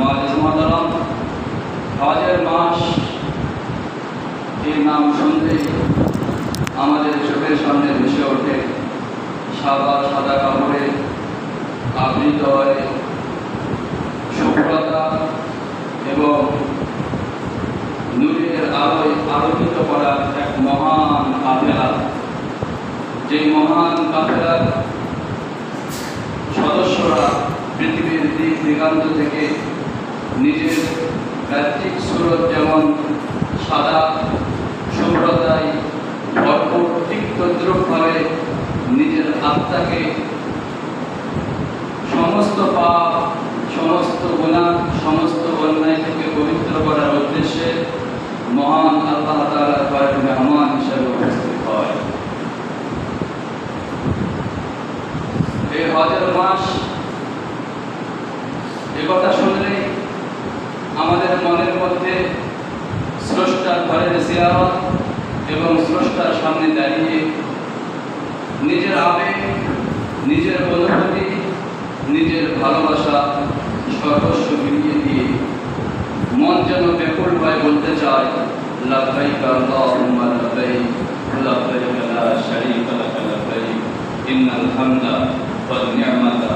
মুআজ্জিজ মুহতারাম, হজের মাস এই নাম শুনলেই আমাদের চোখের সামনে ভেসে ওঠে সাদা সাদা কাপড়ে আবৃত হয় শুভ্রতা এবং নূরের আলোয় আলোকিত করা এক মহান কাফেলা। যেই মহান কাফেলার সদস্যরা পৃথিবীর দিক দিগান্ত থেকে নিজের ব্যক্তিক সুরত যেমন সাদা শুভ্রতায় ভরপুর ঠিক তদ্রুপভাবে নিজের আত্মাকে সমস্ত পাপ, সমস্ত গুনাহ, সমস্ত অন্যায় থেকে পবিত্র করার উদ্দেশ্যে মহান আল্লাহ তাআলার ঘরে মেহমান হিসেবে উপস্থিত হয়। এই হজের মাস এ কথা শুনলে আমাদের মনের মধ্যে স্রষ্টার ঘরের জিয়ারত এবং স্রষ্টার সামনে দাঁড়িয়ে নিজের আবেগ, নিজের অনুভূতি, নিজের ভালোবাসা সর্বস্ব বিলিয়ে দিয়ে মন যেন ব্যাকুল হয়ে বলতে চায়, লাব্বাইক আল্লাহুম্মা লাব্বাইক, লাব্বাইক লা শারীকা লাক লাব্বাইক, ইন্নাল হামদা ওয়ান নি'মাতা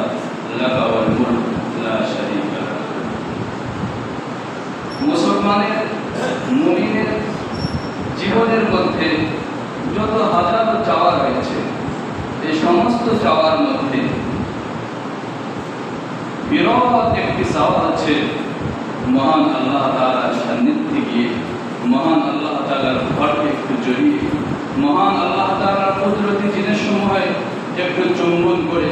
লাকা ওয়াল মুলক লা শারীকা লাক। মুসলমানের, মুমিনের জীবনের মধ্যে যত হাজার চাওয়া রয়েছে, এই সমস্ত চাওয়ার মধ্যে বিরাট একটি চাওয়া আছে মহান আল্লাহ তাআলার সান্নিধ্যে গিয়ে, মহান আল্লাহ তাআলার ঘরকে একটু জড়িয়ে, মহান আল্লাহ তাআলার কুদরতি জিনিসসমূহে একটু চুম্বন করে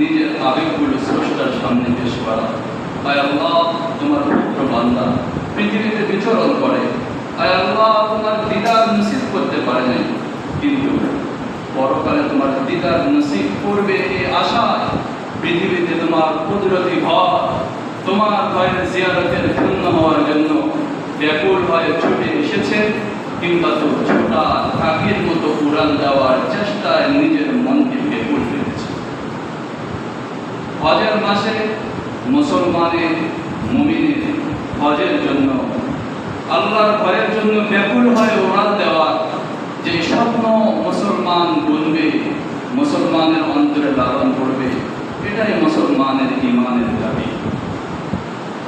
নিজের আবেগগুলো স্রষ্টার সামনে পেশ করা। আয় আল্লাহ, তোমার পুত্র বান্দা পৃথিবীতে বিচরণ করে, আয় আল্লাহ তোমার দিদার নসিব করতে পারে নাই, কিন্তু পরকালে তোমার দিদার নসিব করবে এই আশায় পৃথিবীতে তোমার কুদরতি ঘর, তোমার ঘরের জিয়ারতের ধন্য হওয়ার জন্য ব্যাকুল হয়ে ছুটে এসেছে, কিংবা তো ছোটা কাকের মতো উড়াল দেওয়ার চেষ্টায় নিজের মনকে ব্যাকুল রেখেছে। হজের মাসে মুসলমানের, মুমিনের হজের জন্য, আল্লাহর ঘরের জন্য ব্যাকুল হয়ে উড়াল দেওয়ার যে স্বপ্ন মুসলমান বুনবে, মুসলমানের অন্তরে লালন করবে, এটাই মুসলমানের ঈমানের দাবি।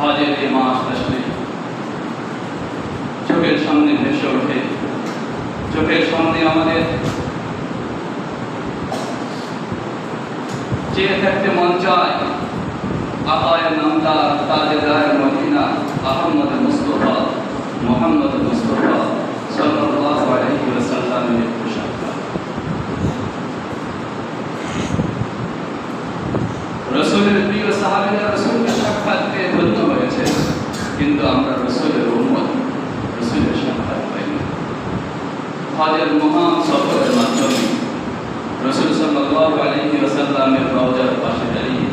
হজের এই মাস আসলে চোখের সামনে ভেসে ওঠে, চোখের সামনে আমাদের চেয়ে থাকতে মন চায় আকায়ের নামদার তাজেদার মদিনা আহমদ মুস্তফা মুহাম্মদ মুস্তফা সাল্লাল্লাহু আলাইহি ওয়াসাল্লামের সাক্ষাৎ। রাসূলের প্রিয় সাহাবীরা রাসূলের সাক্ষাৎ পেয়ে ধন্য হয়েছে, কিন্তু আমরা রাসূলের উম্মত, রাসূলের সাক্ষাৎ পাইনি। হজের মহান সফরের মাধ্যমে রাসূল সাল্লাল্লাহু আলাইহি ওয়াসাল্লামের রওজার পাশে দাঁড়িয়ে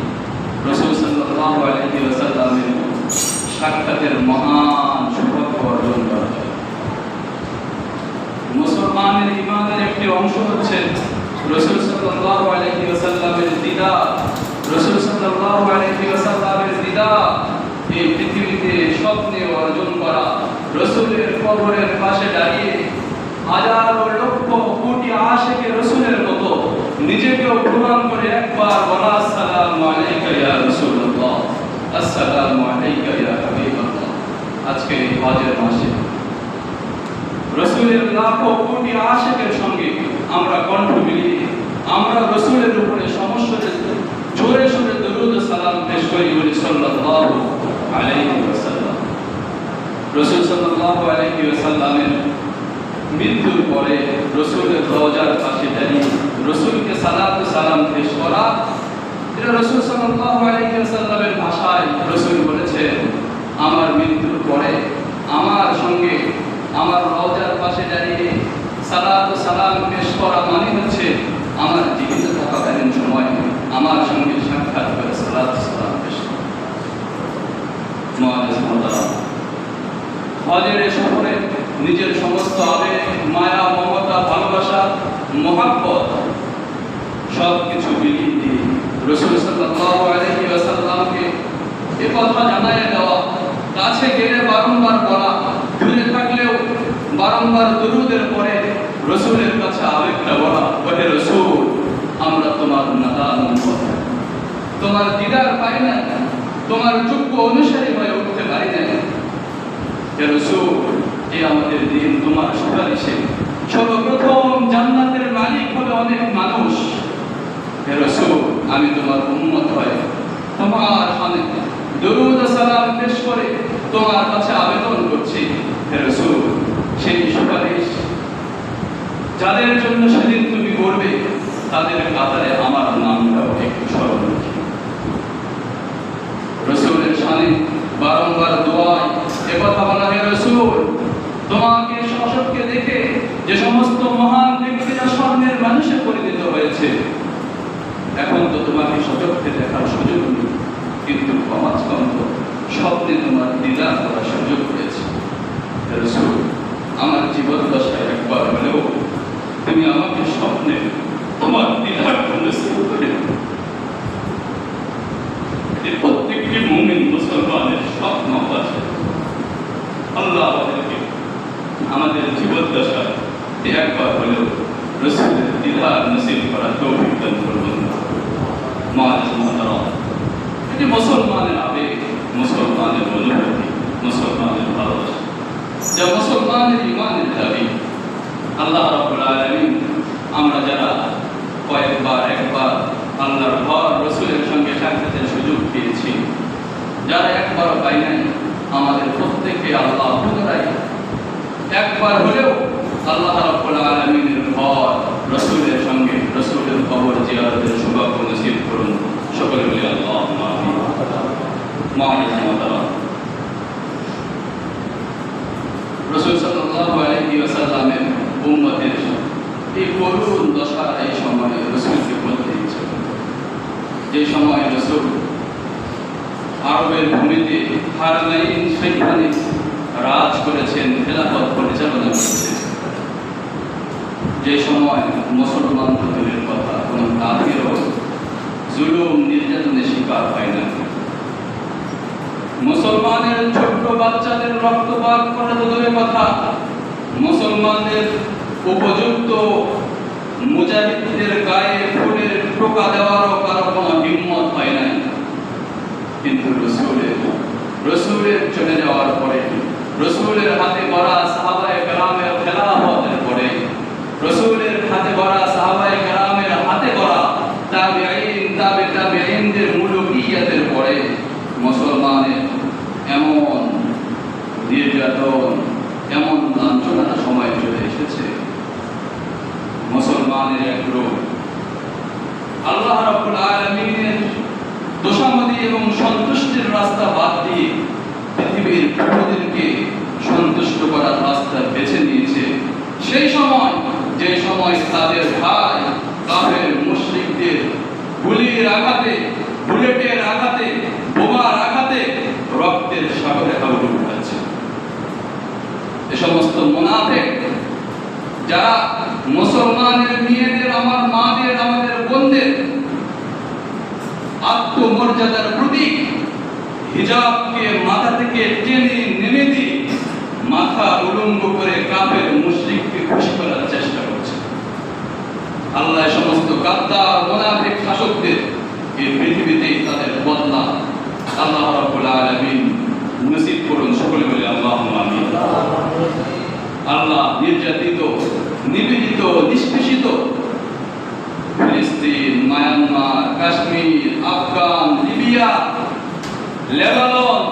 রাসূল সাল্লাল্লাহু আলাইহি ওয়াসাল্লামের সাক্ষাতের মহান সৌভাগ্য অর্জন করা যায়। মুসলমানের ঈমানের একটি অংশ হচ্ছে রাসূল সাল্লাল্লাহু আলাইহি ওয়াসাল্লামের দিদার, রাসূল সাল্লাল্লাহু আলাইহি ওয়াসাল্লামের দিদার এই পৃথিবীতে স্বপ্নে অর্জন করা। রাসূলের কবরের পাশে দাঁড়িয়ে হাজারো লক্ষ কোটি আশিকে রাসূলের মতো নিজেকেও প্রমাণ করে একবার বলা, আসসালামু আলাইকা ইয়া রাসূলুল্লাহ, আসসালামু আলাইকা ইয়া হাবিবাল্লাহ। আজকে এই হজের মাসে রাসূলের লাখো কোটি আশিকের সঙ্গে আমরা কণ্ঠ মিলিয়ে আমরা রাসূলের উপরে সমস্যাতে জোরে সোরে দরুদ ও সালাম পেশ করি, বলি সাল্লাল্লাহু আলাইহি ওয়াসাল্লাম। রাসূল সাল্লাল্লাহু আলাইহি ওয়াসাল্লামের মৃত্যুর পরে রাসূলের রওজার পাশে দাঁড়িয়ে রাসূলকে সালাত ও সালাম পেশ করা, এটা রাসূল সাল্লাল্লাহু আলাইহি ওয়াসাল্লামের ভাষায় রাসূল বলেছেন, আমার মৃত্যুর পরে আমার সঙ্গে আমার রওজার পাশে দাঁড়িয়ে সালাত ও সালাম পেশ করা মানে হচ্ছে আমার জীবিত থাকাকালীন সময় আমার সঙ্গে সাক্ষাৎ করে সালাত ও সালাম পেশ করা। মুআজ্জিজ মুহতারাম, হজের এই সফরে নিজের সমস্ত আবেগ, মায়া, মমতা, ভালোবাসা, মহাব্বত সব কিছু বিলিয়ে দিয়ে রাসূল সাল্লাল্লাহু আলাইহি ওয়াসাল্লামকে এ কথা জানায় দেওয়া কাছে গেলে বারংবার বলা, দূরে থাকলেও বারংবার দুরূদের পরে রাসূলের কাছে আরেকটা বলা, ওহে রাসূল, আমরা তোমার নাদান উম্মত, তোমার দিদার পাই না, তোমার যোগ্য অনুসারী হয়ে উঠতে পারি না। হে রাসূল, এই আমাদের দিন তোমার সুপারিশে সর্বপ্রথম জান্নাতের মালিক হবে অনেক মানুষ। হে রাসূল, আমি তোমার উম্মত হয়ে তোমার সামনে দরুদ ও সালাম পেশ করে তোমার কাছে আবেদন করছি। হে রাসূল, সেই সুপারিশ যাদের জন্য সেদিন তুমি করবে তাদের কাতারে আমার নামটাও একটু স্মরণ রাখি। রাসূলের শানে বারংবার দোয়ায় একথা বলা, হে রাসূল, তোমাকে শাসককে দেখে যে সমস্ত মহান ব্যক্তিরা স্বর্ণের মানুষে পরিণত হয়েছে, এখন তো তোমাকে সচক্ষে দেখার সুযোগ নেই, কিন্তু কমাৎকম স্বপ্নে তোমার দিদার করার সুযোগ হয়েছে। হে রাসূল, আমার জীবন দশায় একবার হলেও তুমি আমাকে স্বপ্নে তোমার দিদার নসিব করে দাও। প্রত্যেকটি মুমিন মুসলমানের স্বপ্ন আছে আল্লাহ আমাদের জীবন দশায় একবার হলেও রাসূলের দিদার নসিব করার তৌফিক দান করুন। এটি মুসলমানের আবেগ, মুসলমানের অনুভূতি, মুসলমানের ভালোবাসা, যা মুসলমানের ঈমানের দাবি। আল্লাহ রাব্বুল আলামিন আমরা যারা কয়েকবার একবার আল্লাহর ঘর রাসূলের সঙ্গে সাক্ষাতের সুযোগ পেয়েছি, যারা একবারও পাই নাই, আমাদের প্রত্যেককে আল্লাহ পুনরায় একবার হলেও আল্লাহ রাব্বুল আলামিনের ঘর রাসূলের সঙ্গে রাসূলের কবর জিয়ারতের সৌভাগ্য নসিব করুন। সকলে বলি আল্লাহুম্মা আমিন। রাসূল সাল্লাল্লাহু আলাইহি ওয়াসাল্লামের উম্মতের এই করুণ দশা এই সময়ে রাসূলকে বলতে ইচ্ছে, যে সময় রাসূল আরবের ভূমিতে হারমাইন সেখানে রাজ করেছেন, খেলাফত পরিচালনা করেছেন, যে সময় মুসলমান দূরের কথা কোন কাফিরও জুলুম নির্যাতনের শিকার হয় না, মুসলমানের ছোট্ট বাচ্চাদের রক্তপাত করা তো দূরের কথা, মুসলমানদের উপযুক্ত মুজাহিদদের গায়ে ফুলের টোকা দেওয়ারও কারো কোনো হিম্মত হয় না। কিন্তু রাসূলের চলে যাওয়ার পরে, রাসূলের হাতে গড়া সাহাবায়ে কেরামের খেলাফতের পরে, রাসূলের হাতে গড়া সাহাবায়ে কেরামের হাতে গড়া তাবেঈন, তাবেঈনদের মুলুকিয়াতের পরে মুসলমানের এমন নির্যাতন, এমন লাঞ্ছনার সময় চলে এসেছে, মুসলমানের এক গ্রুপ আল্লাহ রাব্বুল আলামিনের দোষামদি এবং সন্তুষ্টির রাস্তা বাদ দিয়ে পৃথিবীর প্রভুদেরকে সন্তুষ্ট করার রাস্তা বেছে নিয়েছে। সেই সময়, যে সময় তাদের ভাই কাফের মুশরিকদের গুলির আঘাতে, বুলেটের আঘাতে, বোমার আঘাতে রক্তের সাগরে হাবুডুবু খাচ্ছে, এ সমস্ত মুনাফিক যারা মুসলমানের মেয়েদের, আমার মাদের, আমাদের বোনদের আত্মমর্যাদার প্রতীক হিজাবকে মাথা থেকে টেনে নেমে দিয়ে মাথা উলঙ্গ করে কাফের মুশরিককে খুশি করার চেষ্টা করছে। আল্লাহ সমস্ত গাদ্দার মুনাফিক শাসকদের এই পৃথিবীতে তাদের বদলা আল্লাহ রাব্বুল আলামিন নসিব করুন। সকলে বলে আল্লাহুম্মা আমিন। আল্লাহ নির্যাতিত, নিপীড়িত, নিষ্পেষিত ফিলিস্তিন, Myanmar, Kashmir, Afghan, Libya, Lebanon,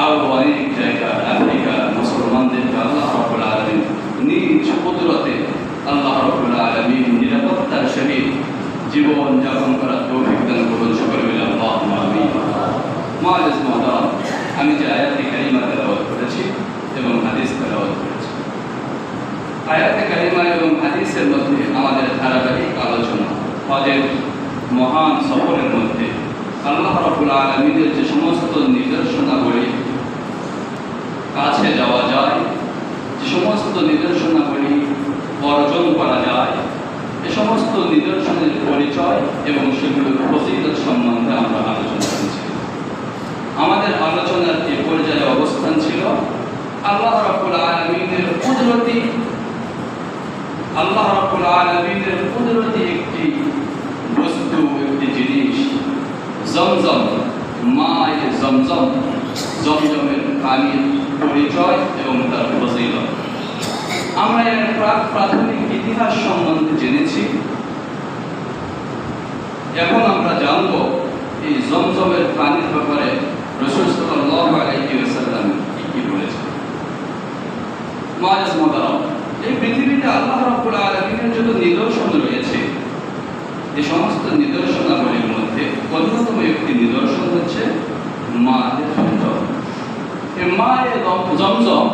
আরো অনেক জায়গা, আফ্রিকার মুসলমানদেরকে আল্লাহ রাব্বুল আলামিন নিজ কুদরতে আল্লাহ রাব্বুল আলামিন নিরাপত্তার সহিত জীবন যাপন করার তৌফিক দান করুন। সকলে মিলে আল্লাহুম্মা আমিন। মুআজ্জিজ মুহতারাম, আমি যে আয়াতে কারিমা তেলাওয়াত করেছি এবং হাদিস তেলাওয়াত করেছি, আয়াতে কারিমা এবং হাদিসের মধ্যে আমাদের ধারাবাহিক আলোচনা হজের মহান সফরের মধ্যে আল্লাহ রাব্বুল আলামিনের যে সমস্ত নিদর্শনাবলী কাছে যাওয়া যায়, যে সমস্ত নিদর্শনাবলী অর্জন করা যায়, এ সমস্ত নিদর্শনের পরিচয় এবং সেগুলোর ফজিলত সম্বন্ধে আমরা আলোচনা করেছি। আমাদের আলোচনার এই পর্যায়ে অবস্থান ছিল। আল্লাহ রাব্বুল আলামিনের কুদরতি একটি বস্তু, একটি জিনিস জমজম, মায়ে জমজম, জমজমের পানির পরিচয় এবং তার ফজিলত। আমরা এর প্রাথমিক ইতিহাস সম্বন্ধে জেনেছি। এখন আমরা জানব এই জমজমের পানির ব্যাপারে রাসূল সাল্লাল্লাহু আলাইহি ওয়াসাল্লাম কি বলেছেন। মুআজ্জাজ মুহতারাম, এই পৃথিবীতে আল্লাহ রাব্বুল আলামিনের যত নিদর্শন রয়েছে, এই সমস্ত নিদর্শনাবলীর মধ্যে অন্যতম একটি নিদর্শন হচ্ছে মায়ে জমজম। এই মায়ে জমজম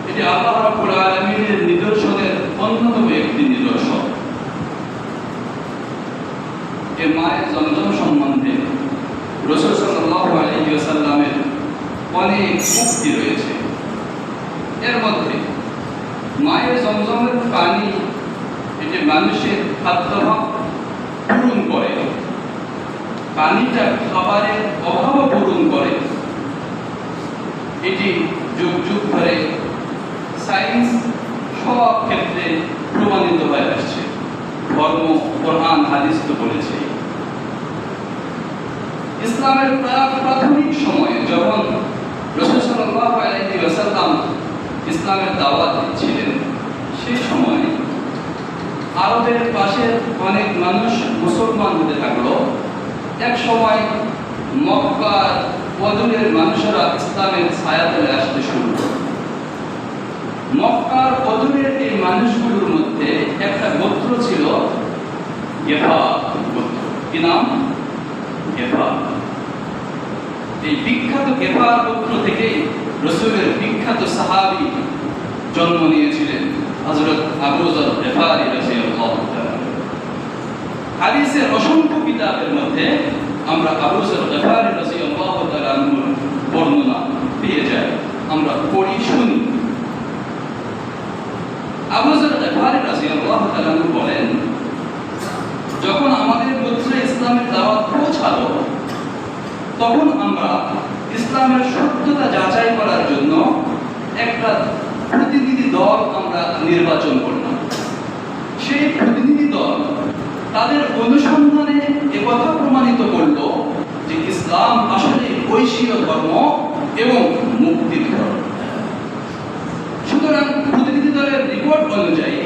এটি আল্লাহ রাব্বুল আলামিনের নিদর্শনের অন্যতম একটি নিদর্শন। এই মায়ে জমজম সম্বন্ধে রাসূল সাল্লাল্লাহু আলাইহি ওয়াসাল্লামের অনেক উক্তি রয়েছে। এর মধ্যে মায়ে জমজমের পানি এটি মানুষের খাদ্যাভাব পূরণ করে, পানিটা খাবারের অভাব পূরণ করে। এটি যুগ যুগ ধরে সায়েন্স সব ক্ষেত্রে প্রমাণিত হয়ে আসছে। ধর্ম, কোরআন, হাদিস তো বলেছে। ইসলামের প্রাথমিক সময়ে যখন রাসূল সাল্লাল্লাহু আলাইহি ওয়াসাল্লাম ইসলামের দাওয়াত দিচ্ছিলেন, সেই সময় আরবের পাশের অনেক মানুষ মুসলমান হতে থাকলো। এক সময় মক্কার অদূরের মানুষেরা ইসলামের ছায়াতলে আসতে শুরু করল। মক্কার অদূরের এই মানুষগুলোর মধ্যে একটা গোত্র ছিল গেফার গোত্র। কি নাম? গেফার। এই বিখ্যাত গেফার গোত্র থেকে রাসূলের বিখ্যাত সাহাবী জন্ম নিয়েছিলেন, হযরত আবু যর গেফারী রাদিয়াল্লাহু তাআলা। হাদিসের অসংখ্য কিতাবের মধ্যে আমরা আবু যর গেফারী রাদিয়াল্লাহু তাআলার বর্ণনা পেয়ে যাই, আমরা পড়ি, শুনি। আবু যর গেফারী রাদিয়াল্লাহু তাআলা বলেন, যখন আমাদের গোত্রে ইসলামের দাওয়াত পৌঁছালো, তখন আমরা ইসলামের সত্যতা যাচাই করার জন্য একটা প্রতিনিধি দল আমরা নির্বাচন করলাম। সেই প্রতিনিধি দল তাদের অনুসন্ধানে একথা প্রমাণিত করল যে ইসলাম আসলে ঐশীয় ধর্ম এবং মুক্তির ধর্ম। সুতরাং প্রতিনিধি দলের রিপোর্ট অনুযায়ী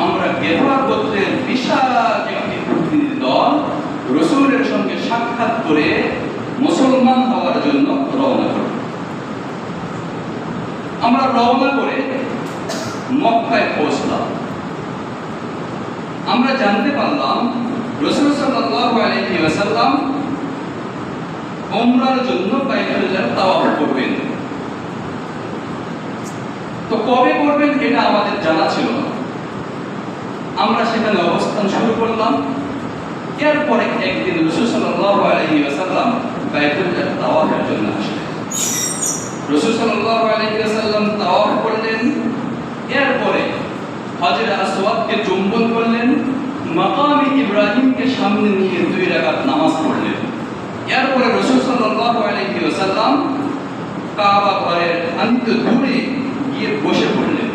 আমরা গেফার গোত্রের বিশাল একটি প্রতিনিধি দল রাসূলের সঙ্গে সাক্ষাৎ করে মুসলমান হওয়ার জন্য রওনা করব। আমরা রওনা করে মক্কায় পৌঁছলাম। আমরা জানতে পারলাম রাসূল সাল্লাল্লাহু আলাইহি ওয়াসাল্লাম উমরার জন্য বাইতুল্লাহ তাওয়াফ করবেন। তো কবে করবেন এটা আমাদের জানা ছিল না। আমরা সেখানে অবস্থান শুরু করলাম। এরপরে একদিন রাসূল সাল্লাল্লাহু আলাইহি ওয়াসাল্লাম বাইতুল্লাহ তাওয়াফের জন্য আসলেন। রাসূল সাল্লাল্লাহু আলাইহি ওয়াসাল্লাম তাওয়াফ করলেন। এরপরে হাজরে আসওয়াদকে চুম্বন করলেন, মাকামে ইব্রাহিমকে সামনে নিয়ে 2 রাকাত নামাজ পড়লেন। এরপরে রাসূল সাল্লাল্লাহু আলাইহি ওয়াসাল্লাম কাবা ঘরের অন্ত দূরে গিয়ে বসে পড়লেন।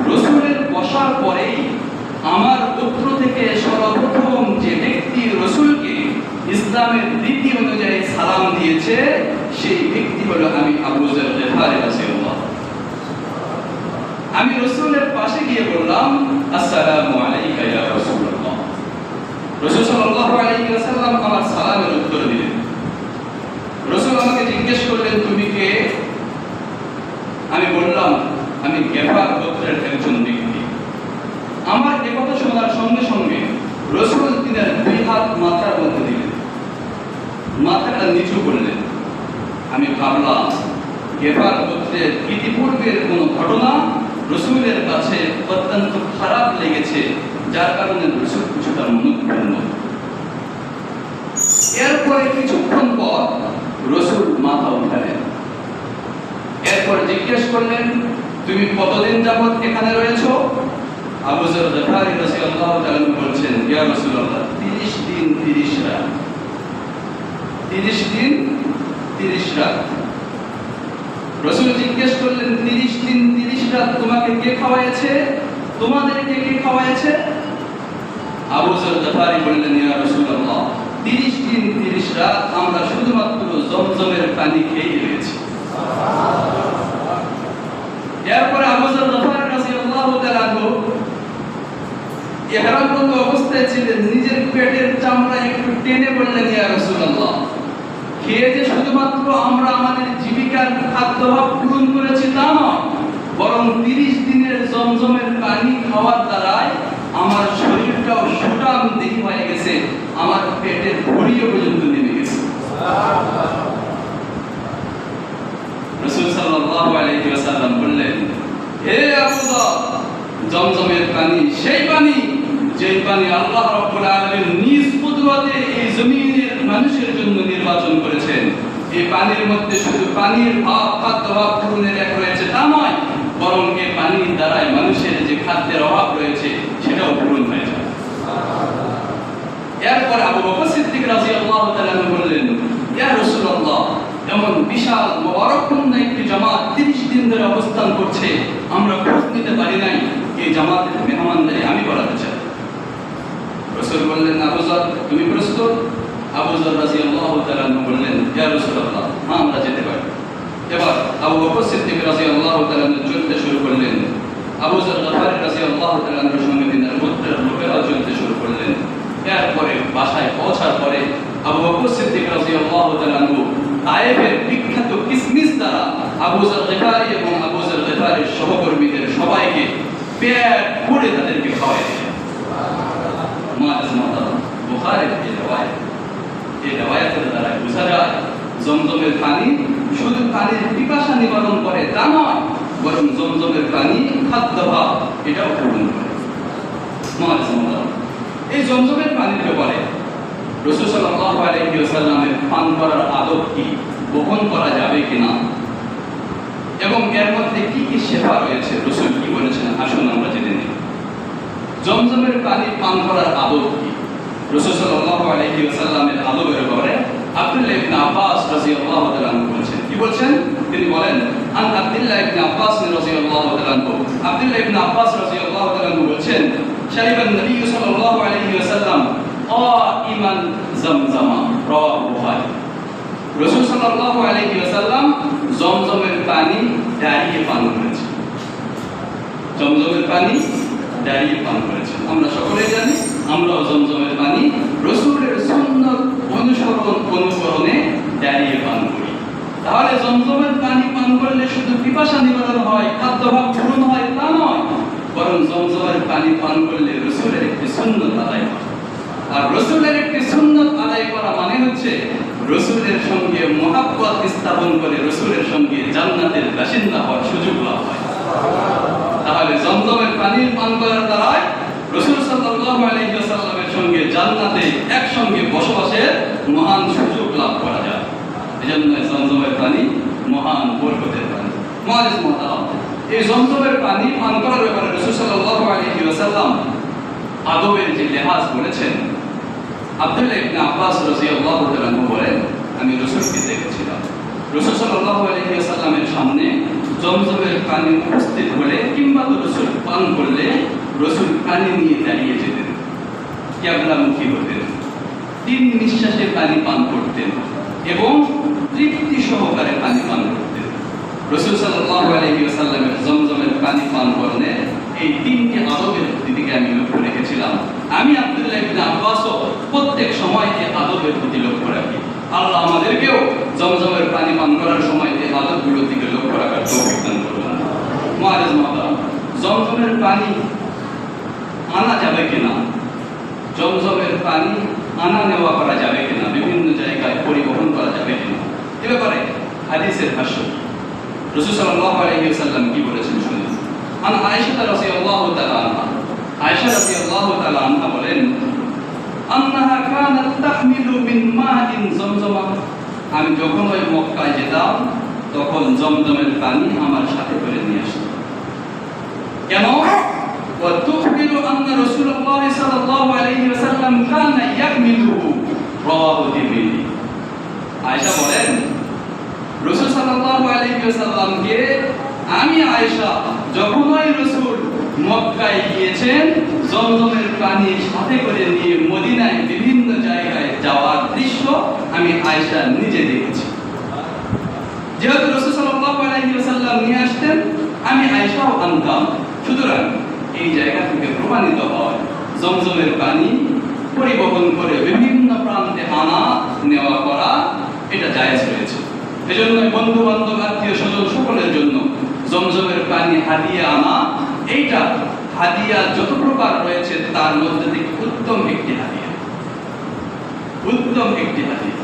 রাসূলের বসার পরেই আমার গোত্র থেকে সর্বপ্রথম যে ব্যক্তি রাসূলকে ইসলামের রীতি অনুযায়ী সালাম দিয়েছে, সেই ব্যক্তি হলো আমি আবু যর গেফারী রাদিয়াল্লাহু। আমি রাসূলের পাশে গিয়ে বললাম, আসসালামু আলাইকা ইয়া রাসূলুল্লাহ। রাসূল সাল্লাল্লাহু আলাইহি ওয়াসাল্লাম আমার সালামের উত্তর দিলেন। রাসূল আমাকে জিজ্ঞেস করলেন, তুমি কে? আমি বললাম, আমি গেফার গোত্রের একজন ব্যক্তি। আমার এই কথা শোনার সঙ্গে সঙ্গে রাসূল তিনার 2 হাত মাথার মধ্যে দিলেন, মাথাটা নিচু করলেন। আমি ভাবলাম গেফার গোত্রের ইতিপূর্বের কোনো ঘটনা রাসূলের কাছে অত্যন্ত খারাপ লেগেছে, যার কারণে রাসূল কিছুটা মনোক্ষুণ্ণ। এরপরে কিছুক্ষণ পর রাসূল মাথা উঠালেন। এরপর জিজ্ঞেস করলেন, তুমি কতদিন যাবত এখানে রয়েছো? আবু যর গেফারী রাদিয়াল্লাহু তাআলা বলছেন, ইয়া রাসূলুল্লাহ, 30 দিন 30 রাত। 30 দিন 30 রাত। রাসূল জিজ্ঞেস করলেন 30 দিন 30 রাত তোমাকে কে খাওয়াইছে, তোমাদেরকে কে খাওয়াইছে? আবু যর গফারি বললেন, ইয়া রাসূলুল্লাহ 30 দিন 30 রাত আমরা শুধুমাত্র জমজমের পানি খেয়ে রয়েছি। এরপরে আবু যর গফারি রাদিয়াল্লাহু তাআলা ইহরামরত অবস্থায় ছিলেন, নিজের পেটের চামড়া একটু টেনে বললেন, ইয়া রাসূলুল্লাহ খেয়ে যে শুধুমাত্র আমরা আমাদের জীবিকার খাদ্যাভাব পূরণ করেছি তা নয়, বরং 30 দিনের জমজমের পানি খাওয়ার দ্বারাই আমার শরীরটাও সুঠাম দেহি হয়ে গেছে, আমার পেটের ভরিও পর্যন্ত নেমে গেছে। রাসূল সাল্লাল্লাহু আলাইহি ওয়াসাল্লাম বললেন, হে আবু যর, জমজমের পানি সেই পানি যেই পানি আল্লাহ রাব্বুল আলামিন নিজ কুদরতে এই জমিনের মানুষের জন্য নির্বাচন করেছেন। এই পানির মধ্যে শুধু পানির ভাব খাদ্যাভাব পূরণের এক রয়েছে তা নয়, বরং এই পানির দ্বারাই মানুষের যে খাদ্যের অভাব রয়েছে সেটাও পূরণ হয়ে যায়। এরপর আবু বকর সিদ্দিক রাদিয়াল্লাহু তাআলা বললেন, ইয়া রাসূলুল্লাহ এমন বিশাল মুবারকপূর্ণ একটি জামাত 30 দিন ধরে অবস্থান করছে, আমরা খোঁজ নিতে পারি নাই, এই জামাতের মেহমানদারি আমি করাতে চাই। রাসূল বললেন, আবু যর তুমি প্রস্তুত? আবু যর রাদিয়াল্লাহু তাআলা বললেন, ইয়া রাসূলুল্লাহ হ্যাঁ আমরা যেতে পারি। এবার আবু বকর সিদ্দিক রাদিয়াল্লাহু তাআলা চলতে শুরু করলেন। আবু যর গফারি রাদিয়াল্লাহু তাআলার সঙ্গে তিনার গোত্রের লোকেরা চলতে শুরু করলেন। এরপরে বাসায় পৌঁছার পরে আবু বকর সিদ্দিক রাদিয়াল্লাহু তাআলা তায়েফের বিখ্যাত কিসমিস দ্বারা আবু যর গফারি এবং আবু যর গফারির সহকর্মীদের সবাইকে পেট পুড়ে তাদেরকে খাওয়াইলেন। বুখারীর এই রওয়ায়াতের দ্বারা বোঝা যায় জমজমের পানি শুধু পানির পিপাসা নিবারণ করে তা নয়, বরং জমজমের পানি খাদ্যাভাব এটাও পূরণ করে। এই জমজমের পানির ব্যাপারে রাসূল সাল্লাল্লাহু আলাইহি ওয়াসাল্লামের পান করার আদব কি, বহন করা যাবে কিনা এবং এর মধ্যে কি কি শেফা রয়েছে, রাসূল কি বলেছেন আসুন আমরা জেনে নিই। জমজমের পানি পান করার আদব কি? রাসূল সাল্লাল্লাহু আলাইহি ওয়াসাল্লামের আদবের ব্যাপারে আব্দুল্লাহ ইবনে আব্বাস রাদিয়াল্লাহু তাআলা বলেছেন, কি বলছেন? তিনি বলেন, আন আব্দুল্লাহ ইবনে আব্বাস রাদিয়াল্লাহু তাআলা, আব্দুল্লাহ ইবনে আব্বাস রাদিয়াল্লাহু তাআলা বলেছেন, শারিবান নবী সাল্লাল্লাহু আলাইহি ওয়াসাল্লাম কাইমান জামজামা, রাওয়াহু বুখারী। রাসূল সাল্লাল্লাহু আলাইহি ওয়াসাল্লাম জমজমের পানি দাঁড়িয়ে পান করেছেন। জমজমের পানি দাঁড়িয়ে পান করেছেন। আমরা সকলেই জানি আমরাও জমজমের পানি রাসূলের সুন্নাত অনুসরণে দাঁড়িয়ে পান করি। তাহলে জমজমের পানি পান করলে শুধু পিপাসা নিবারণ হয়, খাদ্যাভাব পূরণ হয় তা নয়, বরং জমজমের পানি পান করলে রাসূলের একটি সুন্নাত আদায় হয়। আর রাসূলের একটি সুন্নাত আদায় করা মানে হচ্ছে রাসূলের সঙ্গে মহব্বত স্থাপন করে রাসূলের সঙ্গে জান্নাতের বাসিন্দা হওয়ার সুযোগ লাভ হয়। তাহলে জমজমের পানি পান করার দ্বারা রাসূল সাল্লাল্লাহু আলাইহি ওয়াসাল্লামের সঙ্গে জান্নাতে একসঙ্গে বসবাসের মহান সুযোগ লাভ করা যায়। এজন্য জমজমের পানি মহান বরকতের পানি। মুআজ্জিজ মুহতারাম, এই জমজমের পানি পান করার ব্যাপারে রাসূল সাল্লাল্লাহু আলাইহি ওয়াসাল্লাম আদবের যে লেহাজ বলেছেন, আব্দুল্লাহ ইবনে আব্বাস রাদিয়াল্লাহু তাআলা বলেন, আমি রাসূলকে দেখেছিলাম, রাসূল সাল্লাল্লাহু আলাইহি ওয়াসাল্লামের সামনে জমজমের পানি উপস্থিত হলে কিংবা রাসূল পান করলে রাসূল পানি নিয়ে দাঁড়িয়ে যেতেন, কিবলামুখী হতেন, 3 নিঃশ্বাসে পানি পান করতেন এবং তৃপ্তি সহকারে পানি পান করতেন। রাসূল সাল্লাল্লাহু আলাইহি ওয়াসাল্লামের জমজমের পানি পান করলে এই 3টি আদবের দিকে আমি লক্ষ্য রেখেছিলাম। আমি আব্দুল্লাহ ইবনে আব্বাসও প্রত্যেক সময় এই আদবের প্রতি লক্ষ্য রাখি। আল্লাহ আমাদেরকেও জমজমের পানি পান করার সময় এই আদবগুলোর দিকে লক্ষ্য রাখার তৌফিক দান করুন। মুআজ্জিজ মুহতারাম, জমজমের পানি আনা যাবে কিনা, জমজমের পানি আনা নেওয়া করা যাবে কিনা, বিভিন্ন জায়গায় পরিবহন করা যাবে কিনা, এ ব্যাপারে হাদিসের ভাষ্য রাসূল সাল্লাল্লাহু আলাইহি ওয়াসাল্লাম কি বলেছেন শুনুন। আন আয়েশা রাদিয়াল্লাহু তাআলা আনহা, আয়েশা রাদিয়াল্লাহু তাআলা আনহা বলেন, আন্নাহা কানাত তাহমিলু মিন মাইন জমজমা, আমি যখন ওই মক্কায় যেতাম তখন জমজমের পানি আমার সাথে করে নিয়ে আসতাম। কেন? ওয়া তুখবিরু আন্না রাসূলুল্লাহ সাল্লাল্লাহু আলাইহি ওয়াসাল্লাম কানা ইয়াহমিলুহু, রাওয়াহু তিরমিজি। আয়েশা বলেন, সাল্লাল্লাহু আলাইহি ওয়াসাল্লামকে আমি আয়েশা যখনই রাসূল মক্কায় গিয়েছেন জমজমের পানি সাথে করে নিয়ে মদিনায় বিভিন্ন জায়গায় যাওয়ার দৃশ্য আমি আয়েশা নিজে দেখেছি। যেহেতু রাসূল সাল্লাল্লাহু আলাইহি ওয়াসাল্লাম নিয়ে আসতেন, আমি আয়েশাও আনতাম। সুতরাং এই জায়গা থেকে প্রমাণিত হয় জমজমের পানি পরিবহন করে বিভিন্ন প্রান্তে আনা নেওয়া করা এটা জায়েজ রয়েছে। এজন্য বন্ধু বান্ধব আত্মীয় স্বজন সকলের জন্য জমজমের পানি হাদিয়া আনা, এইটা হাদিয়া যত প্রকার রয়েছে তার মধ্যে থেকে উত্তম একটি হাদিয়া। উত্তম একটি হাদিয়া।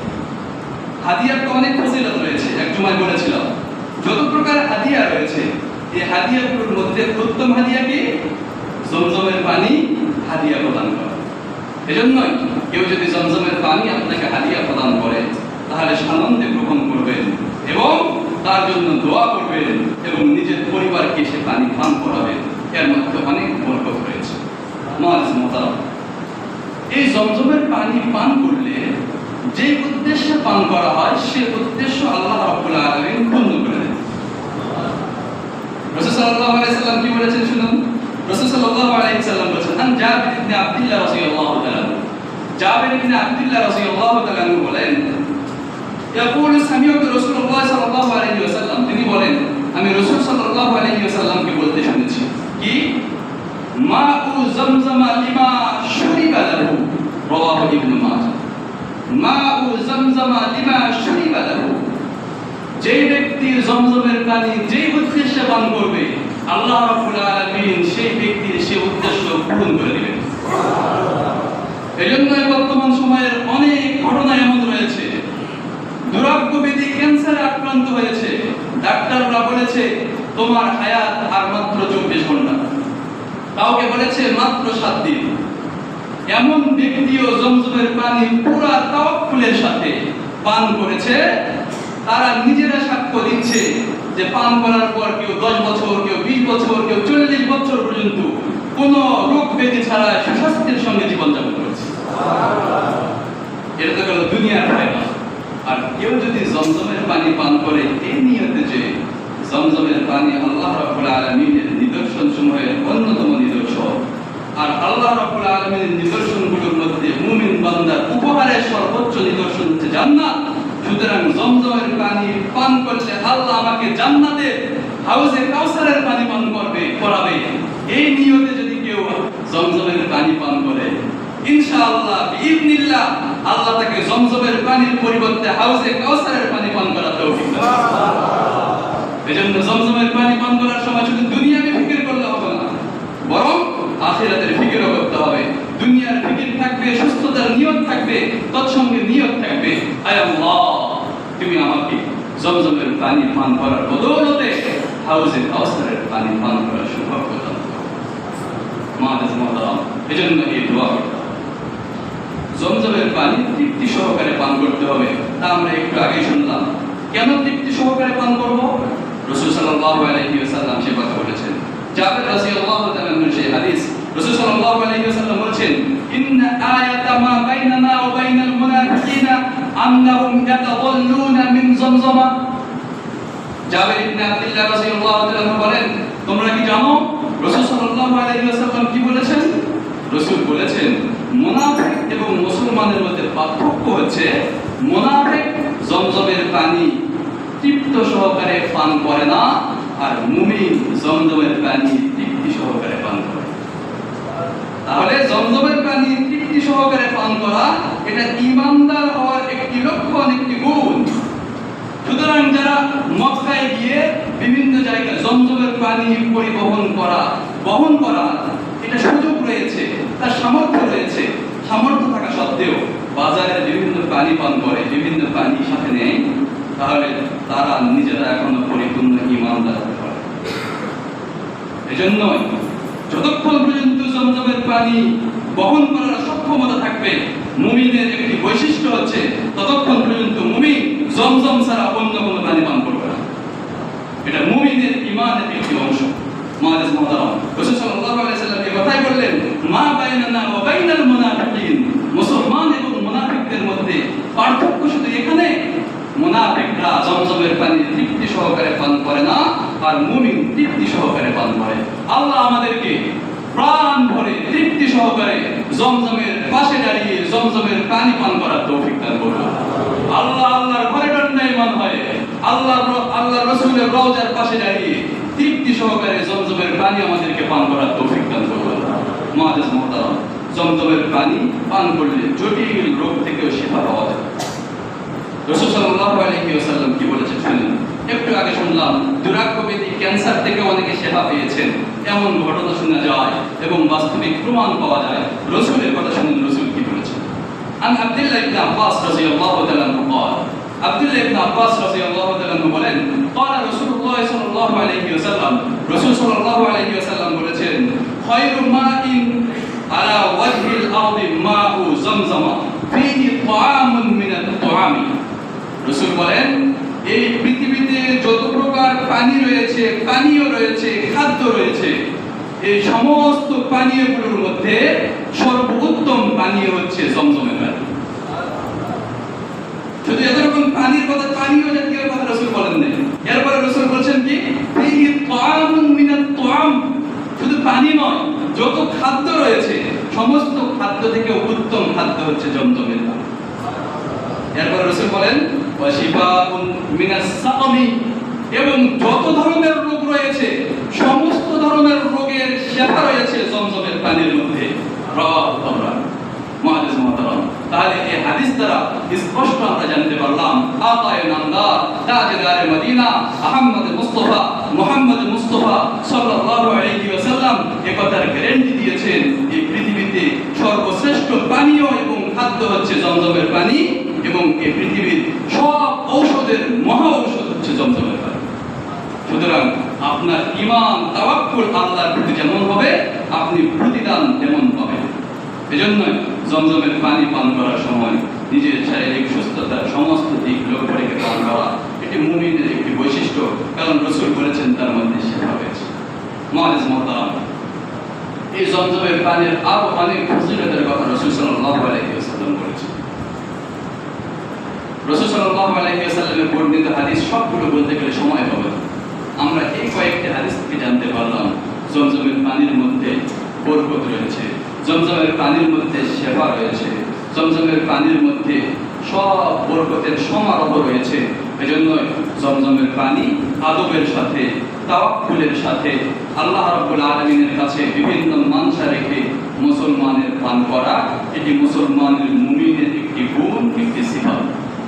হাদিয়ার তো অনেক ফজিলত রয়েছে, এক জুমায় বলেছিলাম। যত প্রকার হাদিয়া রয়েছে এই হাদিয়াগুলোর মধ্যে উত্তম হাদিয়া কি? জমজমের পানি হাদিয়া প্রদান করা। এজন্যই কেউ যদি জমজমের পানি আপনাকে হাদিয়া প্রদান করে তাহলে সানন্দে গ্রহণ করবেন এবং তার জন্য দোয়া করবেন এবং নিজের পরিবারকে সে পানি পান করাবেন। এর মধ্যে অনেক বরকত রয়েছে। এই জমজমের পানি পান করলে যে উদ্দেশ্যে পান করা হয় সে উদ্দেশ্য আল্লাহ রাব্বুল আলামিন পূর্ণ করে দেন। রাসূল সাল্লাল্লাহু আলাইহি সাল্লাম কি বলেছেন শুনুন। রাসূল সাল্লাল্লাহু আলাইহি সাল্লাম বলেছেন, আন জাবির ইবনে আব্দুল্লাহ রাদিয়াল্লাহু তাআলা, জাবির ইবনে আব্দুল্লাহ রাদিয়াল্লাহু তাআলা বলেন, ইয়াকুলু সামিউতু রাসূলুল্লাহ সাল্লাল্লাহু আলাইহি ওয়াসাল্লাম, তিনি বলেন আমি রাসূল সাল্লাল্লাহু আলাইহি ওয়াসাল্লামকে বলতে শুনেছি কি, মাউ জামজাম লিমা শুরিবা লাহু, রাওয়াহু ইবনে মাজাহ। মাউ জামজাম লিমা শুরিবা লাহু, যে ব্যক্তি জমজমের পানি যে উদ্দেশ্যে পান করবে আল্লাহ রাব্বুল আলামিন সেই ব্যক্তির সেই উদ্দেশ্য পূরণ করে দিবেন। এজন্য বর্তমান সময়ের অনেক ঘটনা এমন রয়েছে, দুরারোগ্য ব্যাধি ক্যান্সারে আক্রান্ত হয়েছে, ডাক্তাররা বলেছে তোমার হায়াত আর মাত্র 24 ঘন্টা, কাউকে বলেছে মাত্র 7 দিন। এমন ব্যক্তিও জমজমের পানি পুরো তাওয়াক্কুলের সাথে পান করেছে। তারা নিজেরা সাক্ষ্য দিচ্ছে যে পান করার পর কেউ 10 বছর, কেউ 20 বছর, কেউ 40 বছর পর্যন্ত কোনো রোগ ব্যাধি ছাড়া সুস্বাস্থ্যের সঙ্গে জীবনযাপন করেছে। এটা তো গেল দুনিয়ার ফায়দা। আর কেউ যদি জমজমের পানি পান করে এই নিয়তে যে জমজমের পানি আল্লাহ রাব্বুল আলামিনের নিদর্শন সমূহের অন্যতম নিদর্শন, আর আল্লাহ রাব্বুল আলামিনের নিদর্শনগুলোর মধ্যে মুমিন বান্দার উপহারের সর্বোচ্চ নিদর্শন হচ্ছে জান্নাত। সুতরাং জমজমের পানি পান করলে আল্লাহ আমাকে জান্নাতে হাউজে কাউসারের পানি পান করাবে। এই নিয়তে যদি কেউ জমজমের পানি পান করে ইনশাআল্লাহ বিইذنিল্লাহ আল্লাহ তাকে জমজমের পানির পরিবর্তে হাউজে কাউসারের পানি পান করার তৌফিক দান। এজন্য জমজমের পানি পান করার সময় শুধু দুনিয়াকে ফিকির করলে হবে না, বরং আখিরাতের ফিকিরও করতে হবে। দুনিয়ার ফিকির থাকবে, সুস্থতার নিয়ত থাকবে, তৎসঙ্গে নিয়ত থাকবে আয় আল্লাহ তুমি আমাকে জমজমের পানি পান করার বদৌলতে হাউজে কাউসারের পানি পান করার সৌভাগ্য দান করো। এজন্য এই দোয়া করতে হবে। জমজমের পানি তৃপ্তি সহকারে পান করতে হবে। তা আমরা একটু আগে শুনলাম। কেন তৃপ্তি সহকারে পান করব? রাসূল সাল্লাল্লাহু আলাইহি ওয়াসাল্লাম সে কথা বলেছেন। জাবের রাদিয়াল্লাহু তাআলা সেই হাদিস, রাসূল সাল্লাল্লাহু আলাইহি ওয়াসাল্লাম বলেছেন, ইন্না আয়াতা মা বাইনানা ওয়া বাইনাল মুনাফিকিনা আন্নাহুম ইয়াতাদাল্লুনা মিন জমজমা। জাবের ইবনে আব্দুল্লাহ রাদিয়াল্লাহু তাআলা বলেন, তোমরা কি জানো রাসূল সাল্লাল্লাহু আলাইহি ওয়াসাল্লাম কি বলেছেন? রাসূল বলেছেন মুনাফিক এবং মুসলমানের মধ্যে পার্থক্য হচ্ছে মুনাফিক জমজমের পানি তৃপ্ত সহকারে পান করে না, আর মুমিন জমজমের পানি তৃপ্তি সহকারে পান করে। তাহলে জমজমের পানি তৃপ্তি সহকারে পান করা এটা ঈমানদার হওয়ার একটি লক্ষণ, একটি গুণ। সুতরাং যারা মক্কায় গিয়ে বিভিন্ন জায়গায় জমজমের পানি পরিবহন করা, বহন করা, এটা সুযোগ রয়েছে, তার সামর্থ্য রয়েছে, সামর্থ্য থাকা সত্ত্বেও বাজারে বিভিন্ন পানি পান করে, বিভিন্ন পানি সাথে নেয়, তাহলে তারা নিজেরা এখনো পরিপূর্ণ ঈমানদার হতে পারে। এজন্য যতক্ষণ পর্যন্ত জমজমের পানি বহন করার সক্ষমতা থাকবে, মুমিনের একটি বৈশিষ্ট্য হচ্ছে ততক্ষণ পর্যন্ত মুমিন জমজম ছাড়া অন্য কোনো পানি পান করবে না। এটা মুমিনের ঈমানের একটি অংশ। মুআজ্জিজ মুহতারাম, রাসূল সাল্লাল্লাহু আলাইহি ওয়াসাল্লাম এই কথাই বললেন, মা বাইনানা ওয়া বাইনাল মুনাফিকিন, মুসলমান এবং মুনাফিকদের মধ্যে পার্থক্য শুধু এখানে মুনাফিকরা জমজমের পানি তৃপ্তি সহকারে পান করে না, আর মুমিন তৃপ্তি সহকারে পান করে। আল্লাহ আমাদেরকে প্রাণ ভরে তৃপ্তি সহকারে জমজমের পাশে দাঁড়িয়ে জমজমের পানি পান করার তৌফিক দান করুন। আল্লাহর ঘরে টান্নাইমান হয় আল্লাহ রাসূলের রওজার পাশে দাঁড়িয়ে তৃপ্তি সহকারে জমজমের পানি আমাদেরকে পান করার তৌফিক দান করুন। মুআজ্জিজ মুহতারাম, জমজমের পানি পান করলে জটিল রোগ থেকেও শিফা পাওয়া যায়। রাসূল সাল্লাল্লাহু আলাইহি ওয়াসাল্লাম কি বলেছেন শুনুন। একটু আগে শুনলাম দুরাক্ষ ব্যাধি ক্যান্সার থেকে অনেকে সেবা পেয়েছেন, এমন ঘটনা শোনা যায় এবং বাস্তবিক প্রমাণ পাওয়া যায়। রাসূলের কথা শুনুন, রাসূল কি বলেছেন। আন আব্দুল্লাহ ইবনে আব্বাস রাদিয়াল্লাহু তাআলা আনহু قال আব্দুল্লাহ ইবনে আব্বাস রাদিয়াল্লাহু তাআলা আনহু বলেন قال রাসূলুল্লাহ সাল্লাল্লাহু আলাইহি ওয়াসাল্লাম, রাসূল সাল্লাল্লাহু আলাইহি ওয়াসাল্লাম বলেছেন খায়রু মাইন আলা ওয়াজহিল আরদি মাউ জামজাম ফীহি তাআমুন মিনাত তাআমি। রাসূল বলেন এই পৃথিবীতে যত প্রকার পানি রয়েছে, পানীয় রয়েছে, খাদ্য রয়েছে, এই সমস্ত পানীয়গুলোর মধ্যে সর্বোত্তম পানীয় হচ্ছে জমজমের পানি। শুধু এরকম পানির কথা, পানীয় জাতীয় কথা রাসূল বলেন নাই। এরপরে রাসূল বলেছেন কি ফীহি তাআমুন মিনাত তাআম, শুধু পানি নয়, যত খাদ্য রয়েছে সমস্ত খাদ্য থেকে উত্তম খাদ্য হচ্ছে জমজমের পানি। এরপরে রাসূল বলেন ওয়াশিফাউন মিনাস সাকামি, এবং যত ধরনের রোগ রয়েছে সমস্ত ধরনের রোগের শিফা রয়েছে জমজমের পানির মধ্যে। মুআজ্জিজ মুহতারাম, তাহলে এই হাদিস দ্বারা স্পষ্ট আমরা জানতে পারলাম আতায়ে নামদার তাজদারে মদিনা আহমদ মুস্তাফা মুহাম্মদ মুস্তাফা সাল্লাল্লাহু আলাইহি ওয়াসাল্লাম এই কথার গ্যারান্টি দিয়েছেন এই পৃথিবীতে সর্বশ্রেষ্ঠ পানীয় এবং খাদ্য হচ্ছে জমজমের পানি, এবং এই পৃথিবীর সব ঔষধের মহা ঔষধ হচ্ছে জমজমের পানি। সুতরাং আপনার ঈমান তাওয়াক্কুল আল্লাহর প্রতি যেমন হবে আপনি প্রতিদান তেমন পাবেন। এজন্য জমজমের পানি পান করার সময় নিজের শারীরিক সুস্থতার সমস্ত দিক লক্ষ্য রেখে পান করা এটি মুমিনের একটি বৈশিষ্ট্য, কারণ রাসূল বলেছেন তার মধ্যে শিফা রয়েছে। মুআজ্জিজ মুহতারাম, এই জমজমের পানির আরো অনেক ফজিলতের কথা রাসূল সাল্লাল্লাহু আলাইহি ওয়াসাল্লাম বলেছেন। রাসূল সাল্লাল্লাহু আলাইহি ওয়াসাল্লামের বর্ণিত হাদিস সবগুলো বলতে গেলে সময় হবে না। আমরা এই কয়েকটি হাদিস থেকে জানতে পারলাম জমজমের পানির মধ্যে বরকত রয়েছে, জমজমের পানির মধ্যে শিফা রয়েছে, জমজমের পানির মধ্যে সব বরকতের সমারোহ রয়েছে। এজন্য জমজমের পানি আদবের সাথে তাওয়াক্কুলের সাথে আল্লাহ রাব্বুল আলামিনের কাছে বিভিন্ন মানসা রেখে মুসলমানের পান করা এটি মুসলমানের মুমিনের একটি গুণ, একটি সিফাত।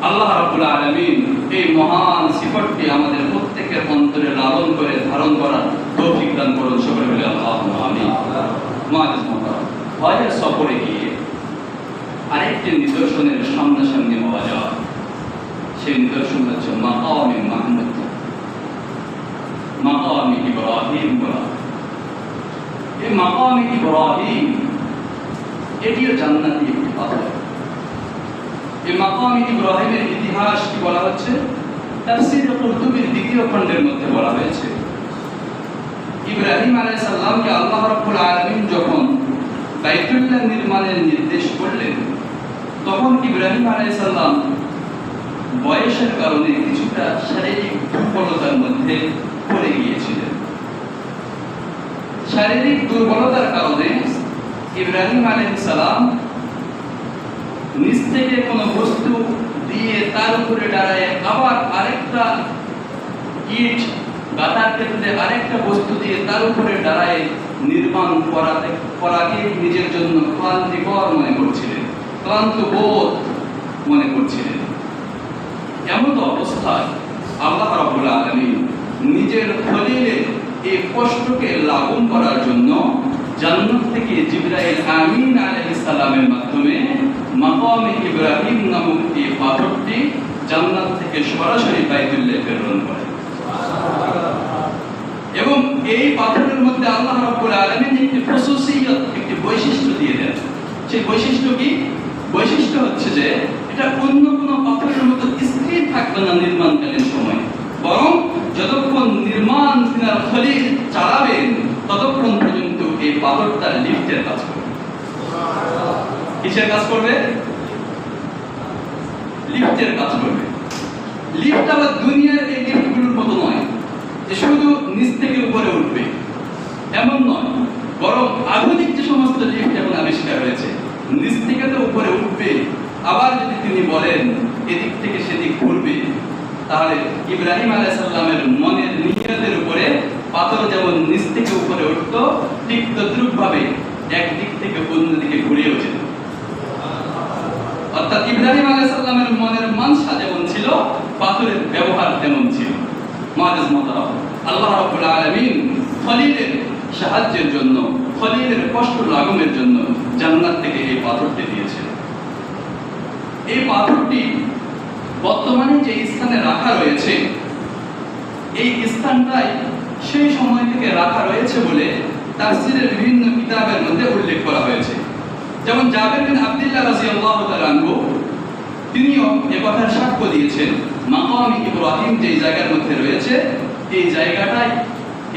আল্লাহ রাব্বুল আলামিন এই মহান সিফাতটি আমাদের প্রত্যেকের অন্তরে লালন করে ধারণ করার তৌফিক দান করুন। সকলে বলি আল্লাহুম্মা আমিন। মুআজ্জিজ মুহতারাম, হজের সফরে গিয়ে আরেকটি নিদর্শনের সামনাসামনি হওয়া যাওয়া, সেই নিদর্শন হচ্ছে মাকামে মাহমুদ, মাকামে ইব্রাহিম বলা। এই মাকামে ইব্রাহিম এটিও জান্নাতি একটি পাথর। এই মাকামে ইব্রাহিমের ইতিহাস কি বলা হচ্ছে তাফসীর কুরতুবীর দ্বিতীয় খণ্ডের মধ্যে বলা হয়েছে। ইব্রাহিম আলাইহিস সালামকে আল্লাহ রাব্বুল আলামিন যখন বাইতুল্লাহ নির্মাণের নির্দেশ করলেন তখন ইব্রাহিম আলাইহিস সালাম বয়সের কারণে কিছুটা শারীরিক দুর্বলতার মধ্যে পড়ে গিয়েছিলেন। শারীরিক দুর্বলতার কারণে ইব্রাহিম আলাইহিস সালাম নিচ থেকে কোনো বস্তু দিয়ে তার উপরে দাঁড়ায় আবার আরেকটা ইট গাঁথার ক্ষেত্রে আরেকটা বস্তু দিয়ে তার উপরে দাঁড়ায় নির্মাণ করাকে নিজের জন্য ক্লান্তিকর মনে করছিলেন, ক্লান্ত বোধ মনে করছিলেন। এমন অবস্থায় আল্লাহ রাব্বুল আলামিন নিজের খলিলের এই কষ্টকে লাঘব করার জন্য জান্নাত থেকে জিবরাইল আমিন আলাইহিস সালামের মাধ্যমে মাকামে ইব্রাহিম নামক এই পাথরটি জান্নাত থেকে সরাসরি বাইতুল্লাহ প্রেরণ করেন। এবং এই পাথরের মধ্যে আল্লাহ রাব্বুল আলামিন একটি খাসিয়ত, একটি বৈশিষ্ট্য দিয়ে দেন। সেই বৈশিষ্ট্য কি? বৈশিষ্ট্য হচ্ছে যে এটা অন্য কোনো পাথরের মতো স্থির থাকবে না নির্মাণকালীন সময়, বরং যতক্ষণ নির্মাণ তিনার খলিল চালাবেন ততক্ষণ পর্যন্ত এই পাথরটা লিফটের কাজ করবে। কিসের কাজ করবে? লিফটের কাজ করবে। লিফট আবার দুনিয়ার এই লিফটগুলোর মতো নয় যে শুধু নিচ থেকে উপরে উঠবে, এমন নয়। বরং আধুনিক যে সমস্ত লিফট এখন আবিষ্কার হয়েছে, নিচ থেকে তো উপরে উঠবে, আবার যদি তিনি বলেন এদিক থেকে সেদিক ঘুরবে, তাহলে ইব্রাহিম আলাইহিস সালামের মনের নিয়তের উপরে পাথর যেমন নিচ থেকে উপরে উঠতো, ঠিক তদ্রূপভাবে একদিক থেকে অন্যদিকে ঘুরেও যেত। অর্থাৎ ইব্রাহিম আলাইহিস সালামের মনের মানসা যেমন ছিল, পাথরের ব্যবহার তেমন ছিল। মুআজ্জিজ মুহতারাম, আল্লাহ রাব্বুল আলামিন খলিলের সাহায্যের জন্য, খলিলের কষ্ট লাঘবের জন্য জান্নাত থেকে এই পাথরটি দিয়েছেন। এই পাথরটি বর্তমানে যে স্থানে রাখা রয়েছে, এই স্থানটাই সেই সময় থেকে রাখা রয়েছে বলে তাফসীরের বিভিন্ন কিতাবের মধ্যে উল্লেখ করা হয়েছে। যেমন জাবের বিন আব্দুল্লাহ রাদিয়াল্লাহু তাআলা আনহু তিনিও এ কথার সাক্ষ্য দিয়েছেন, মাকাম ইব্রাহিম যে জায়গার মধ্যে রয়েছে, এই জায়গাটাই,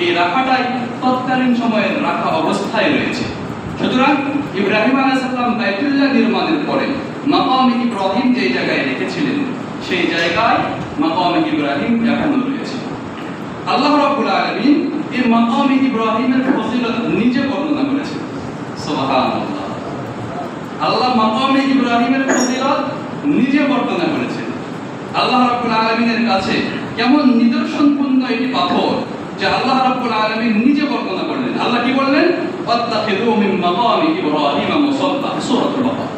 এই রাখাটাই তৎকালীন সময়ের রাখা অবস্থায় রয়েছে। সুতরাং ইব্রাহিম আলাইহিস সালাম বাইতুল্লাহ নির্মাণের পরে মাকাম ইব্রাহিম যে জায়গায় রেখেছিলেন, সেই জায়গায় মাকাম ইব্রাহিম এখনো রয়েছে। আল্লাহ রাব্বুল আলামিন এই মাকাম ইব্রাহিমের ফজিলত নিজে বর্ণনা করেছেন। সুবহানাল্লাহ, আল্লাহ মাকাম ইব্রাহিমের ফজিলত নিজে বর্ণনা করেছেন। আল্লাহ রাব্বুল আলামিনের কাছে কেমন নিদর্শনপূর্ণ একটি পাথর, যে আল্লাহ রাব্বুল আলামিন নিজে বর্ণনা করলেন। আল্লাহ কি বললেন? ওয়াত্তাখিযু মিন মাকাম ইব্রাহিম মুসাল্লা, সূরাতুল বাকারা।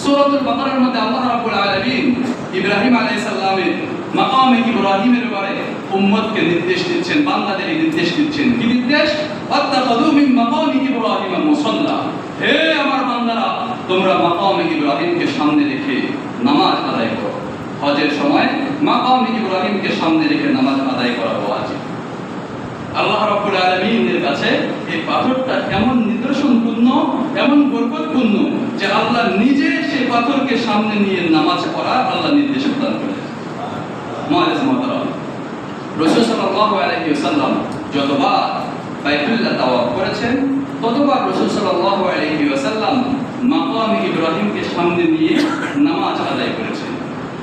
সূরাতুল বাকারার মধ্যে আল্লাহ রাব্বুল আলামিন ইব্রাহিম আলাইহিস সালামের মাকাম ইব্রাহিমের ব্যাপারে উম্মতকে নির্দেশ দিচ্ছেন, বান্দাদের নির্দেশ দিচ্ছেন। কি নির্দেশ? ওয়াত্তাখিযু মিন মাকাম ইব্রাহিম মুসাল্লা, হে আমার বান্দারা, তোমরা মাকাম ইব্রাহিমকে সামনে রেখে নামাজ আদায় করো। হজের সময় মাকাম ইব্রাহিমকে সামনে রেখে নামাজ আদায় করা ওয়াজিব। আল্লাহ রাব্বুল আলামিনের কাছে এই পাথরটা এমন নিদর্শনপূর্ণ, এমন বরকতপূর্ণ, যে আল্লাহ নিজে সেই পাথরকে সামনে নিয়ে নামাজ পড়ার আল্লাহ নির্দেশ প্রদান করেছেন। মুআজ্জিজ মুহতারাম, রাসূল সাল্লাল্লাহু আলাইহি ওয়াসাল্লাম যতবার বাইতুল্লাহ তাওয়াফ করেছেন, ততবার রাসূল সাল্লাল্লাহু আলাইহি ওয়াসাল্লাম মাকাম ইব্রাহিমকে সামনে নিয়ে নামাজ আদায় করেছেন।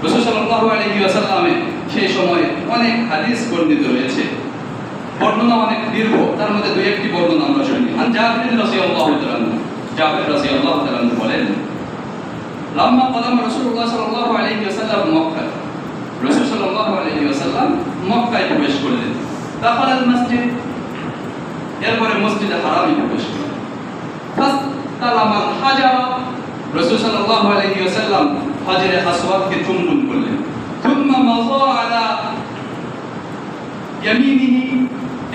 রাসূল সাল্লাল্লাহু আলাইহি ওয়াসাল্লামের সেই সময়ে অনেক হাদিস বর্ণিত রয়েছে, বর্ণনা অনেক দীর্ঘ, তার মধ্যে দুই একটি বর্ণনা আমরা শুনি। আন জাবির রাদিয়াল্লাহু তাআলা আনহু, জাবির রাদিয়াল্লাহু তাআলা আনহু বলেন, লাম্মা কদাম রাসূলুল্লাহ সাল্লাল্লাহু আলাইহি ওয়াসাল্লাম মক্কা, রাসূল সাল্লাল্লাহু আলাইহি ওয়াসাল্লাম মক্কায় প্রবেশ করলেন। দাখালাল মসজিদ, এরপরে মসজিদে হারামে প্রবেশ করলেন। ফাসতালামাল হাজার, রাসূল সাল্লাল্লাহু আলাইহি ওয়াসাল্লাম হাজরে আসওয়াদকে চুম্বন করলেন। থুম্মা মাযা আলা ইয়ামিনিহি,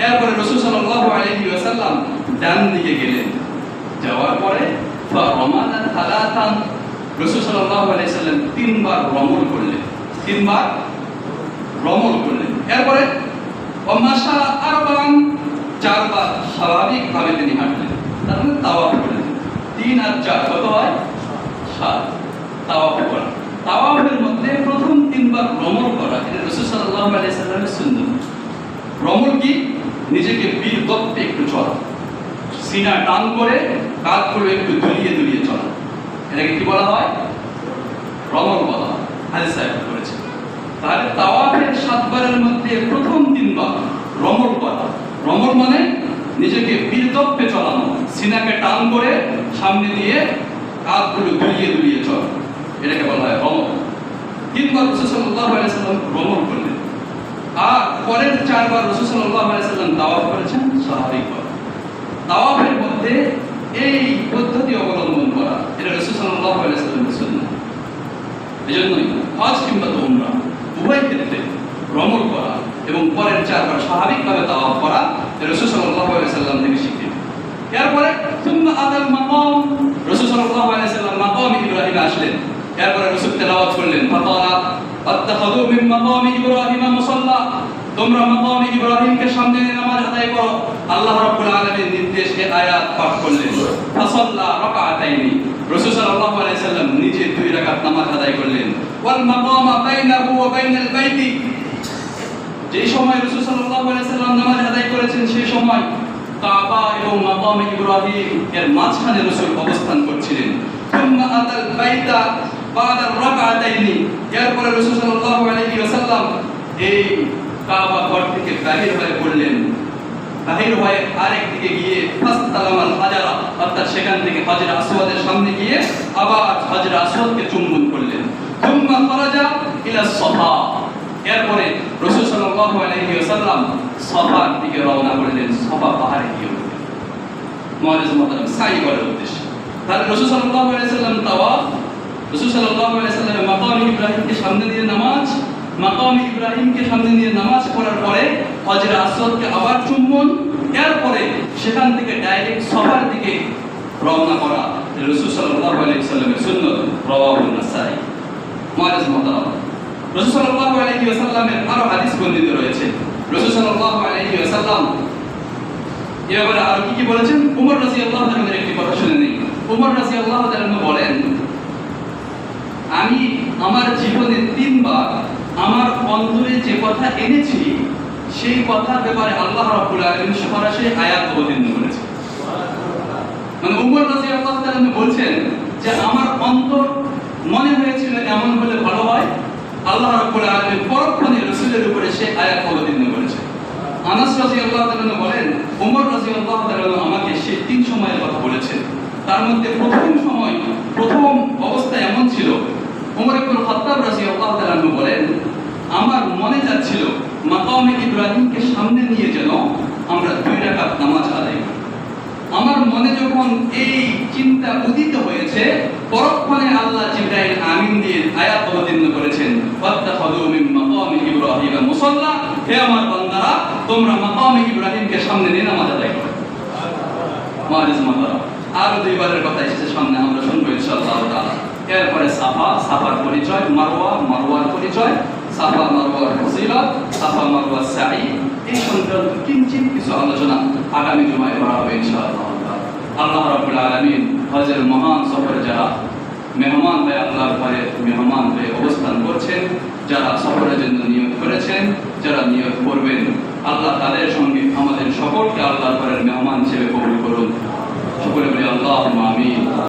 এরপরে রাসূল সাল্লাল্লাহু আলাইহি ওয়াসাল্লাম ডান দিকে গেলেন। যাওয়ার পরে ফারামালা সালাতান, রাসূল সাল্লাল্লাহু আলাইহি ওয়াসাল্লাম তিনবার রমল করলেন, তিনবার রমল করলেন। এরপরে ওমাশা আরবান, চারবার স্বাভাবিকভাবে তিনি হাঁটলেন। তার মানে তাওয়াফ করলেন। 3 আর 4 কত হয়? 7। তাওয়াফ করা, তাওয়াফের মধ্যে প্রথম 3 বার রমল করা, এটা রাসূল সাল্লাল্লাহু আলাইহি ওয়াসাল্লামের সুন্নাত। রমল কি? নিজেকে বীরত্বে একটু চলা, সিনা টান করে কাঁধগুলো একটু দুলিয়ে দুলিয়ে চলা, এটাকে কি বলা হয়? রমল বলা হয়। হাদিস সাহেব করেছে। তাহলে তাওয়াফের 7 বারের মধ্যে প্রথম 3 বার রমল করা। রমল মানে নিজেকে বীরত্বে চলানো, সিনাকে টান করে সামনে দিয়ে কাঁধগুলো দুলিয়ে দুলিয়ে চলা, এটাকে বলা হয় রমল। 3 বার রাসূল সাল্লাল্লাহু আলাইহি ওয়াসাল্লাম রমল করলেন। আর পরের 4 বার রাসূল সাল্লাল্লাহু আলাইহি ওয়াসাল্লাম তাওয়াফ করেছেন স্বাভাবিকভাবে। তাওয়াফের মধ্যে এই পদ্ধতি অবলম্বন করা, এটা রাসূল সাল্লাল্লাহু আলাইহি ওয়াসাল্লামের সুন্নাত। এজন্যই হজ কিংবা উমরা উভয় ক্ষেত্রে রমল করা এবং পরের 4 বার স্বাভাবিকভাবে তাওয়াফ করা রাসূল সাল্লাল্লাহু আলাইহি ওয়াসাল্লাম থেকে শিখে। এরপরে সুম্মা আতাল মাকাম, রাসূল সাল্লাল্লাহু আলাইহি ওয়াসাল্লাম মাকাম ইব্রাহিমে আসলেন। এরপরে রাসূল তেলাওয়াত করলেন, ফাতারা আত্তাখাযু মিন মাকাম ইব্রাহিম মুসাল্লা, তোমরা মাকাম ইব্রাহিমকে সামনে নিয়ে নামাজ আদায় করো। আল্লাহ রাব্বুল আলামিন নির্দেশে আয়াত পাঠ করলেন, ফাসাল্লা রাকাতাইনি, রাসূল সাল্লাল্লাহু আলাইহি ওয়াসাল্লাম নিজে 2 রাকাত নামাজ আদায় করলেন। ওয়াল মাকামা বাইনাহু ওয়া বাইনাল বাইতি, যেই সময় রাসূল সাল্লাল্লাহু আলাইহি ওয়াসাল্লাম নামাজ আদায় করেছেন, সেই সময় কাবা এবং মাকাম ইব্রাহিম এর মাঝখানে রাসূল অবস্থান করছিলেন। সুম্মা আতাল বাইতা বাদা রাকাতাইনি, এরপরে রাসূল সাল্লাল্লাহু আলাইহি ওয়াসাল্লাম এই কাবা ঘর থেকে বাহির হয়ে পড়লেন। বাহির হয়ে আরেক দিকে গিয়ে ফাসতালামাল হাজারা, অর্থাৎ সেখান থেকে হাজরে আসওয়াদের সামনে গিয়ে আবার হাজরে আসওয়াদকে চুম্বন করলেন। থুম্মা খারাজা ইলা সাফা, এরপরে রাসূল সাল্লাল্লাহু আলাইহি ওয়াসাল্লাম সাফার দিকে রওনা করলেন, সাফা পাহাড়ে গিয়ে মুআজ্জিজ মুহতারাম সাই করার উদ্দেশ্যে। তাহলে রাসূল সাল্লাল্লাহু আলাইহি ওয়াসাল্লাম তাওয়াফ, রাসূল সাল্লাল্লাহু আলাইহি ওয়াসাল্লাম মাকাম ইব্রাহিমকে সামনে দিয়ে নামাজ, মাকাম ইব্রাহিমকে সামনে দিয়ে নামাজ পড়ার পরে হাজরে আসওয়াদকে আবার চুম্বন, এরপরে সেখান থেকে ডাইরেক্ট সাফার দিকে রওনা করা রাসূল সাল্লাল্লাহু আলাইহি ওয়াসাল্লামের সুন্নাত। রাওয়াহুন নাসাই। মুআজ্জিজ মুহতারাম, রাসূল সাল্লাল্লাহু আলাইহি ওয়াসাল্লামের আরো হাদিস বর্ণিত রয়েছে। রাসূল সাল্লাল্লাহু আলাইহি ওয়াসাল্লাম এবারে আর কি বলেছেন? ওমর রাদিয়াল্লাহু তাআলার একটি কথা শুনে নেই। ওমর রাদিয়াল্লাহু তাআলা বলেন, আমি আমার জীবনে 3 বার আমার অন্তরে যে কথা এনেছি সেই কথার ব্যাপারে আল্লাহ রাব্বুল আলামিন সরাসরি আয়াত অবতীর্ণ করেছেন। মানে ওমর রাদিয়াল্লাহু তাআলা বলছেন যে আমার অন্তর মনে হয়েছিল এমন হলে ভালো হয়, আল্লাহ রাব্বুল আলামিন পরক্ষণে রাসূলের উপরে সেই আয়াত অবতীর্ণ করেছেন। আনাস রাদিয়াল্লাহু তাআলা বলেন, ওমর রাদিয়াল্লাহু তাআলা আমাকে সেই 3 সময়ের কথা বলেছেন। তার মধ্যে প্রথম অবস্থা এমন ছিল, ওমর ইবনে খাত্তাব রাদিয়াল্লাহু তাআলা বলেন, আমার মনে যাচ্ছিল মাকামে ইব্রাহিমকে সামনে নিয়ে যেন আমরা 2 রাকাত নামাজ আদায় করি। আমার মনে যখন এই চিন্তা উদিত হয়েছে, পরক্ষণে আল্লাহ জিবরাইল আমিন দিয়ে আয়াত অবতীর্ণ করেছেন, ফাত্তাখাযু মিন মাকামি ইব্রাহিম মুসাল্লা, হে আমার বান্দারা তোমরা মাকামে ইব্রাহিমকে সামনে নিয়ে নামাজ আদায় করো। মুআজ্জিজ মুহতারাম, আর 2 বারের কথা এসেছে সামনে, আমরা শুনবো ইনশাআল্লাহ তাআলা। এরপরে সাফা, সাফার পরিচয়, মারওয়া, মারওয়ার পরিচয়, সাফা মারওয়ার ফজিলত, সাফা মারওয়ার সাই, এই সংক্রান্ত কিঞ্চিত কিছু আলোচনা আগামী জুমায় করা হবে ইনশাআল্লাহ। আল্লাহ রাব্বুল আলামিন হজের মহান সফরে যারা মেহমান হয়ে আল্লাহর ঘরে মেহমান হয়ে অবস্থান করছেন, যারা সফরের জন্য নিয়োগ করেছেন, যারা নিয়োগ করবেন, আল্লাহ তাদের সঙ্গে আমাদের সকলকে আল্লাহর ঘরের মেহমান হিসেবে কবুল করুন। সকলে বলি আল্লাহুম্মা আমিন।